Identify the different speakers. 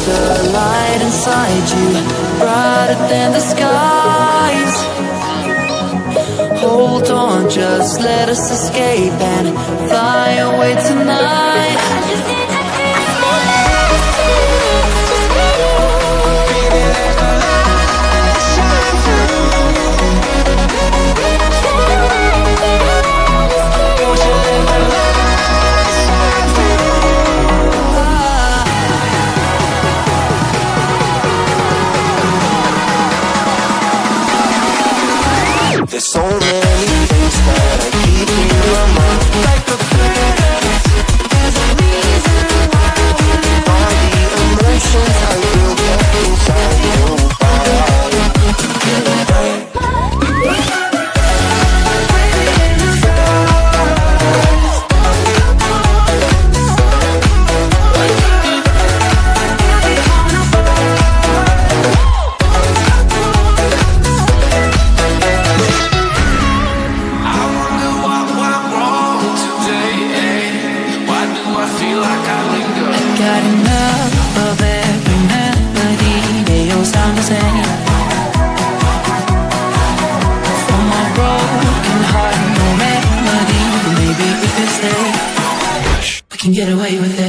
Speaker 1: the light inside you, brighter than the skies. Hold on, just let us escape and fly away tonight.
Speaker 2: There's so many things that I keep in my mind, like the past. There's a reason why all the emotions I will get inside your body.
Speaker 1: Got enough of every melody, they all sound the same. For my broken heart, no remedy. Maybe if you stay, we can get away with it.